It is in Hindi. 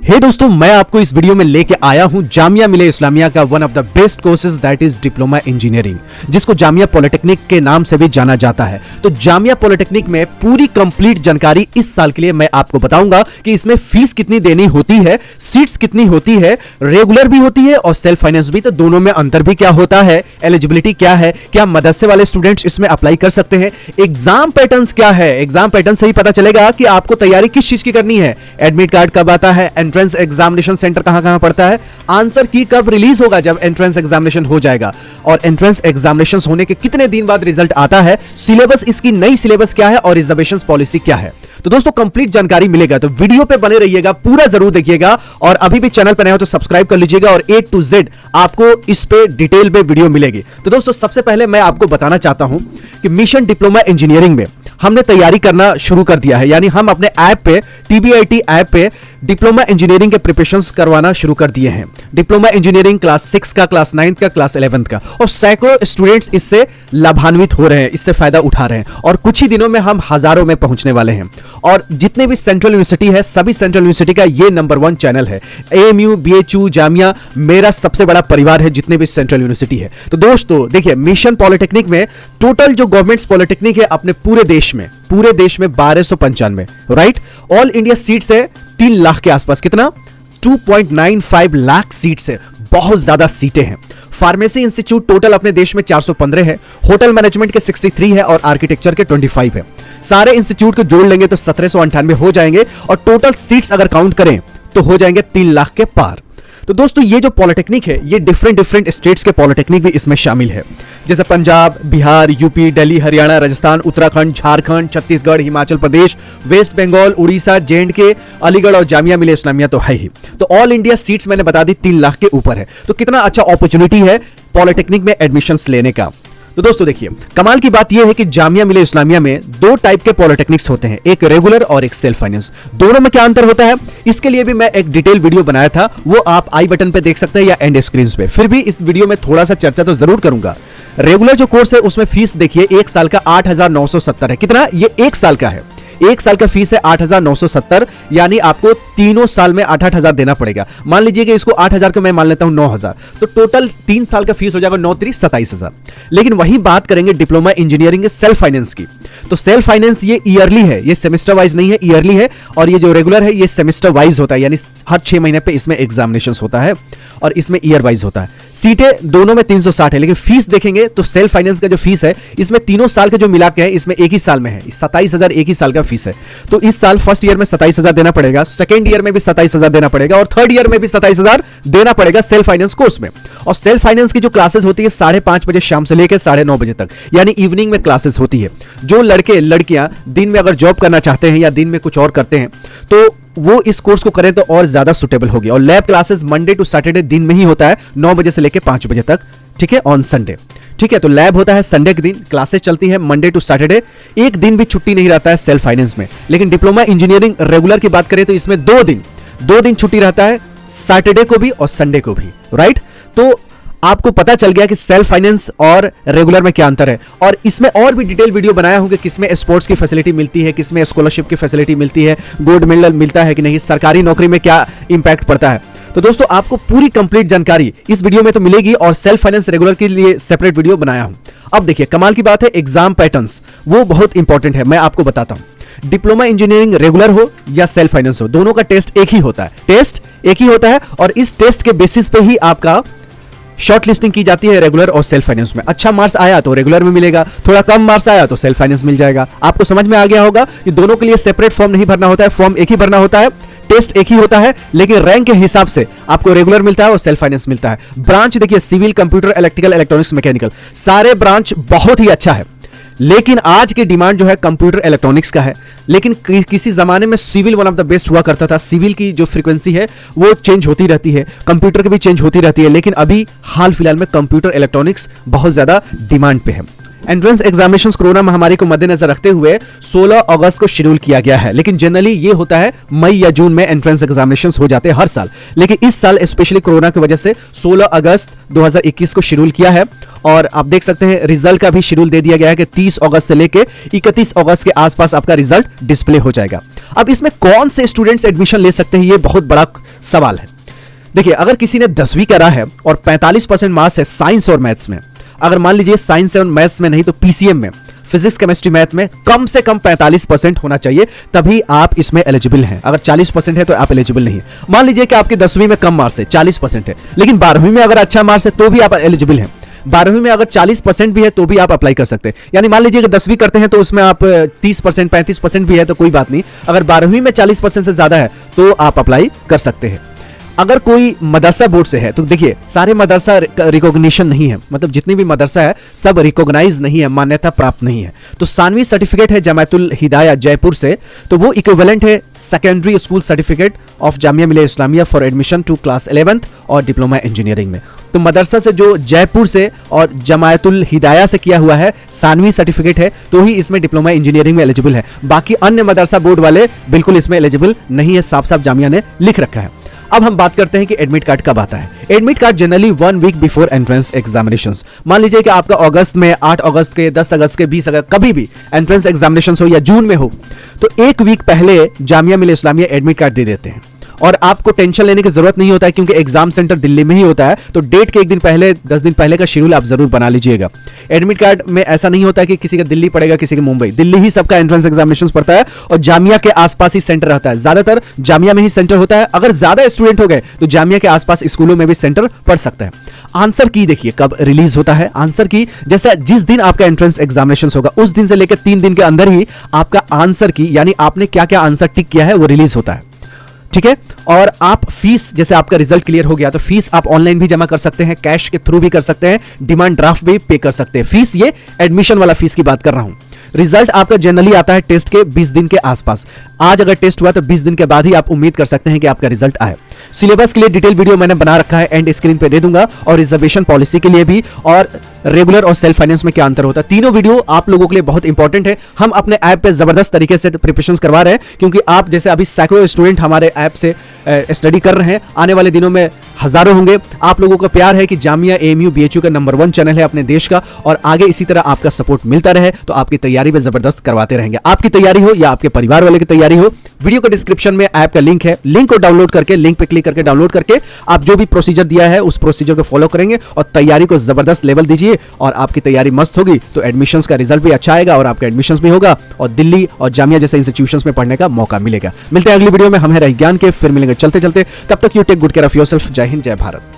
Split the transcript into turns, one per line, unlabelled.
हे दोस्तों, मैं आपको इस वीडियो में लेके आया हूं जामिया मिलिया इस्लामिया का one of the best courses that is diploma engineering, जिसको जामिया पॉलिटेक्निक के नाम से भी जाना जाता है। तो जामिया पॉलिटेक्निक में पूरी कंप्लीट जानकारी इस साल के लिए मैं आपको बताऊंगा कि इसमें फीस कितनी देनी होती है, सीट्स कितनी होती है, रेगुलर भी होती है और सेल्फ फाइनेंस भी, तो दोनों में अंतर भी क्या होता है, एलिजिबिलिटी क्या है, क्या मदरसे वाले स्टूडेंट्स इसमें अप्लाई कर सकते हैं, एग्जाम पैटर्न्स क्या है, एग्जाम पैटर्न से ही पता चलेगा कि आपको तैयारी किस चीज की करनी है, एडमिट कार्ड कब आता है, एंट्रेंस एग्जामिनेशन सेंटर कहां पड़ता है, आंसर की कब रिलीज होगा जब एंट्रेंस एग्जामिनेशन हो जाएगा, और एंट्रेंस एग्जामिनेशन होने के कितने दिन बाद रिजल्ट आता है, सिलेबस, इसकी नई सिलेबस क्या है और रिजर्वेशन पॉलिसी क्या है। तो दोस्तों कंप्लीट जानकारी मिलेगा, तो वीडियो पे बने रहिएगा, पूरा जरूर देखिएगा, और अभी भी चैनल पर नए हो तो सब्सक्राइब कर लीजिएगा और A to Z आपको इस पे डिटेल में वीडियो मिलेगी। तो दोस्तों सबसे पहले मैं आपको बताना चाहता हूं कि मिशन डिप्लोमा इंजीनियरिंग में हमने तैयारी करना शुरू कर दिया है, यानी हम अपने ऐप पे, TBIT ऐप पे डिप्लोमा इंजीनियरिंग के प्रिपरेशंस करवाना शुरू कर दिए हैं। डिप्लोमा इंजीनियरिंग क्लास 6 का, क्लास 9 का, क्लास 11 का, और सैकड़ों स्टूडेंट्स इससे लाभान्वित हो रहे हैं, इससे फायदा उठा रहे हैं, और कुछ ही दिनों में हम हजारों में पहुंचने वाले हैं। और जितने भी सेंट्रल यूनिवर्सिटी है, सभी सेंट्रल यूनिवर्सिटी का ये नंबर 1 चैनल है। AMU, BHU, जामिया मेरा सबसे बड़ा परिवार है, जितने भी सेंट्रल यूनिवर्सिटी है। तो दोस्तों देखिए, मिशन पॉलिटेक्निक में टोटल जो गवर्नमेंट पॉलिटेक्निक है अपने पूरे देश में 1295, राइट, ऑल इंडिया सीट्स है 3 लाख के आसपास, कितना 2.95 लाख सीट्स है, बहुत ज्यादा सीटें हैं। फार्मेसी इंस्टीट्यूट टोटल अपने देश में 415 है, होटल मैनेजमेंट के 63 है और आर्किटेक्चर के 25 है। सारे इंस्टीट्यूट को जोड़ लेंगे तो 1798 हो जाएंगे, और टोटल सीट्स अगर काउंट करें तो हो जाएंगे 3 लाख के पार। तो दोस्तों ये जो पॉलिटेक्निक है, ये डिफरेंट स्टेट्स के पॉलिटेक्निक भी इसमें शामिल है, जैसे Punjab, Bihar, UP, Delhi, Haryana, Rajasthan, Uttarakhand, Jharkhand, Chhattisgarh, Himachal Pradesh, waste Bengal, Orissa, JNK, Aligarh और जामिया मिलिया इस्लामिया तो है ही। तो ऑल इंडिया सीट्स मैंने बता दी 3 लाख के ऊपर है। तो कितना अच्छा अपॉर्चुनिटी है पॉलिटेक्निक में एडमिशंस लेने का। तो दोस्तों देखिए, कमाल की बात यह है कि जामिया मिलिया इस्लामिया में 2 टाइप के पॉलिटेक्निक्स होते हैं, एक रेगुलर और एक सेल्फ फाइनेंस। दोनों में क्या अंतर होता है, इसके लिए भी मैं एक डिटेल वीडियो बनाया था, वो आप आई बटन पे देख सकते हैं या एंड स्क्रीन पे। फिर भी इस वीडियो में थोड़ा सा चर्चा तो जरूर करूंगा। रेगुलर जो कोर्स है उसमें फीस देखिए 1 साल का 8,970 है। कितना, ये 1 साल का है, 1 साल का फीस है 8,970, यानी आपको तीनों साल में 8,000 देना पड़ेगा। मान लीजिए कि इसको 8,000 को मैं मान लेता हूं 9,000, तो टोटल 3 साल का फीस हो जाएगा 9,27,000। लेकिन वही बात करेंगे डिप्लोमा इंजीनियरिंग के सेल्फ फाइनेंस की, तो सेल्फ फाइनेंस ये ईयरली है, ये सेमेस्टर वाइज नहीं है, ईयरली है, और ये जो रेगुलर है ये सेमेस्टर वाइज होता है, यानी हर 6 महीने पे इसमें एग्जामिनेशन होता है और इसमें ईयर वाइज होता है। सीटें दोनों में 360 है, लेकिन फीस देखेंगे तो सेल्फ फाइनेंस का जो फीस है इसमें तीनों साल के जो मिला के है, इसमें एक ही साल में है 27,000, एक ही साल का फीस है। तो इस साल फर्स्ट ईयर में 27,000 देना पड़ेगा, सेकंड ईयर में भी 27,000 देना पड़ेगा, और थर्ड ईयर में भी 27,000 देना पड़ेगा सेल्फ फाइनेंस कोर्स में। और सेल्फ फाइनेंस की जो क्लासेस होती है 5:30 बजे शाम से लेकर 9:30 बजे तक, यानी इवनिंग में क्लासेस होती है। जो लड़के लड़कियां दिन में अगर जॉब करना चाहते हैं या दिन में कुछ और करते हैं तो वो इस कोर्स को करें तो और ज्यादा सुटेबल होगी। और lab classes Monday to Saturday दिन में ही होता है, 9 बजे से लेकर 5 बजे तक, ठीक है, ऑन संडे, ठीक है। तो लैब होता है संडे के दिन, क्लासेस चलती है मंडे टू सैटरडे, एक दिन भी छुट्टी नहीं रहता है सेल्फ फाइनेंस में। लेकिन डिप्लोमा इंजीनियरिंग रेगुलर की बात करें तो इसमें 2 दिन छुट्टी रहता है, सैटरडे को भी और संडे को भी, राइट। तो आपको पता चल गया कि सेल्फ फाइनेंस और रेगुलर में क्या अंतर है। और इसमें और भी डिटेल वीडियो बनाया हूं कि किसमें स्पोर्ट्स की फैसिलिटी मिलती है, किसमें स्कॉलरशिप की फैसिलिटी मिलती है, गोल्ड मेडल मिलता है कि नहीं, सरकारी नौकरी में क्या इंपैक्ट पड़ता है। तो दोस्तों आपको पूरी कंप्लीट जानकारी इस वीडियो में तो मिलेगी, और सेल्फ फाइनेंस रेगुलर के लिए सेपरेट वीडियो बनाया हूं। अब देखिए कमाल की बात है, एग्जाम पैटर्न्स वो बहुत इंपॉर्टेंट है, मैं आपको बताता हूं। डिप्लोमा इंजीनियरिंग रेगुलर हो या सेल्फ फाइनेंस हो, दोनों का टेस्ट एक ही होता है, और इस टेस्ट के बेसिस पे ही आपका शॉर्ट लिस्टिंग की जाती है रेगुलर और सेल्फ फाइनेंस में। अच्छा मार्क्स आया तो रेगुलर में मिलेगा, थोड़ा कम मार्क्स आया तो सेल्फ फाइनेंस मिल जाएगा। आपको समझ में आ गया होगा कि दोनों के लिए सेपरेट फॉर्म नहीं भरना होता है, फॉर्म एक ही भरना होता है, टेस्ट एक ही होता है, लेकिन रैंक के हिसाब से आपको रेगुलर मिलता है और सेल्फ फाइनेंस मिलता है। ब्रांच देखिए, civil, computer, electrical, electronics, mechanical, सारे ब्रांच बहुत ही अच्छा है। लेकिन आज की डिमांड जो है कंप्यूटर इलेक्ट्रॉनिक्स का है, लेकिन किसी जमाने में civil one of the best हुआ करता था। सिविल की जो फ्रीक्वेंसी है वो चेंज होती रहती है, कंप्यूटर की भी चेंज होती रहती है, लेकिन अभी हाल फिलहाल में कंप्यूटर इलेक्ट्रॉनिक्स बहुत ज्यादा डिमांड पे है। एंट्रेंस एग्जामिनेशंस कोरोना महामारी को मद्देनजर रखते हुए 16 अगस्त को शेड्यूल किया गया है, लेकिन जनरली ये होता है मई या जून में एंट्रेंस एग्जामिनेशंस हो जाते हैं हर साल। लेकिन इस साल स्पेशली कोरोना की वजह से 16 अगस्त 2021 को शेड्यूल किया है, और आप देख सकते हैं रिजल्ट का भी शेड्यूल दे दिया गया है कि 30 अगस्त से लेकर 31 अगस्त के आसपास आपका रिजल्ट डिस्प्ले हो जाएगा। अब इसमें कौन से स्टूडेंट्स एडमिशन ले सकते हैं, ये बहुत बड़ा सवाल है। देखिए, अगर किसी ने 10वीं करा है और 45% मार्क्स है साइंस और मैथ्स में, अगर मान लीजिए साइंस और मैथ्स में नहीं तो पीसीएम में, फिजिक्स केमिस्ट्री मैथ में कम से कम 45% होना चाहिए, तभी आप इसमें एलिजिबल हैं। अगर 40% है तो आप एलिजिबल नहीं है। मान लीजिए कि आपके 10वीं में कम मार्क्स है, 40% है, लेकिन 12वीं में अगर अच्छा मार्क्स है तो भी आप एलिजिबल हैं। 12वीं में अगर 40% भी है तो भी आप अप्लाई कर सकते हैं। यानी मान लीजिए कि 10वीं करते हैं तो उसमें आप 30% 35% भी है तो कोई बात नहीं, अगर 12वीं में 40% से ज्यादा है तो आप अप्लाई कर सकते हैं। अगर कोई मदरसा बोर्ड से है तो देखिए, सारे मदरसा रिकॉग्निशन नहीं है, मतलब जितनी भी मदरसा है सब रिकॉग्नाइज नहीं है, मान्यता प्राप्त नहीं है। तो सानवी सर्टिफिकेट है जमायतुल हिदाया जयपुर से, तो वो इक्विवेलेंट है secondary school certificate of Jamia Millia Islamia for admission to class 11th और डिप्लोमा इंजीनियरिंग में। तो मदरसा से जो जयपुर से और जमायतुल हिदाया से किया हुआ है सानवी सर्टिफिकेट है, तो ही इसमें डिप्लोमा इंजीनियरिंग में एलिजिबल है। बाकी अन्य मदरसा बोर्ड वाले बिल्कुल इसमें एलिजिबल नहीं है, साफ साफ जामिया ने लिख रखा है। अब हम बात करते हैं कि एडमिट कार्ड कब आता है। Admit card generally 1 week before entrance examinations. मान लीजिए कि आपका अगस्त में, 8 अगस्त के, 10 अगस्त के, 20 अगस्त, कभी भी एंट्रेंस एग्जामिनेशंस हो या जून में हो, तो 1 वीक पहले जामिया मिलिया इस्लामिया एडमिट कार्ड दे देते हैं। और आपको टेंशन लेने की जरूरत नहीं होता है क्योंकि एग्जाम सेंटर दिल्ली में ही होता है, तो डेट के 1 दिन पहले, 10 दिन पहले का शेड्यूल आप जरूर बना लीजिएगा। एडमिट कार्ड में ऐसा नहीं होता है कि किसी का दिल्ली पड़ेगा, किसी का मुंबई, दिल्ली ही सबका एंट्रेंस एग्जामिनेशंस पड़ता है और जामिया के आसपास ही सेंटर रहता है। ज्यादातर जामिया में ही सेंटर होता है। अगर ज्यादा स्टूडेंट हो गए तो जामिया के आसपास स्कूलों में भी सेंटर पड़ सकता है। आंसर की देखिए कब रिलीज होता है। आंसर की जैसा जिस दिन आपका एंट्रेंस एग्जामिनेशंस होगा उस दिन से लेकर 3 दिन के अंदर ही आपका आंसर की, यानी आपने क्या क्या आंसर टिक किया है, वो रिलीज होता है। ठीक है। और आप फीस, जैसे आपका रिजल्ट क्लियर हो गया तो फीस आप ऑनलाइन भी जमा कर सकते हैं, कैश के थ्रू भी कर सकते हैं, डिमांड ड्राफ्ट भी पे कर सकते हैं। फीस, ये एडमिशन वाला फीस की बात कर रहा हूं। रिजल्ट आपका जनरली आता है टेस्ट के 20 दिन के आसपास। आज अगर टेस्ट हुआ तो 20 दिन के बाद ही आप उम्मीद कर सकते हैं कि आपका रिजल्ट आए। सिलेबस के लिए डिटेल वीडियो मैंने बना रखा है, एंड स्क्रीन पे दे दूंगा, और रिजर्वेशन पॉलिसी के लिए भी, और रेगुलर और सेल्फ फाइनेंस में क्या अंतर होता है। तीनों वीडियो आप लोगों के लिए बहुत इंपॉर्टेंट है। हम अपने ऐप पे जबरदस्त तरीके से प्रिपरेशंस करवा रहे हैं, क्योंकि आप जैसे अभी सैकड़ों स्टूडेंट हमारे ऐप से स्टडी कर रहे हैं, आने वाले दिनों में हजारों होंगे। आप लोगों का प्यार है कि जामिया एएमयू बीएचयू का नंबर 1 चैनल है अपने देश का, और आगे इसी तरह आपका सपोर्ट मिलता रहे तो आपकी तैयारी में जबरदस्त करवाते रहेंगे। आपकी तैयारी हो या आपके परिवार वाले की तैयारी हो, वीडियो के डिस्क्रिप्शन में ऐप का लिंक है, लिंक को डाउनलोड करके, लिंक पे क्लिक करके डाउनलोड करके आप जो भी प्रोसीजर दिया है उस प्रोसीजर को फॉलो करेंगे और तैयारी को जबरदस्त लेवल दीजिए, और आपकी तैयारी मस्त होगी तो एडमिशंस का रिजल्ट भी अच्छा आएगा और आपका एडमिशंस भी होगा और दिल्ली और जामिया जैसे इंस्टीट्यूशंस में पढ़ने का मौका मिलेगा। मिलते हैं अगली वीडियो में, हम हैं रही ज्ञान के, फिर मिलेंगे चलते चलते। तब तक you take good care of yourself. Jai Hind, जय भारत।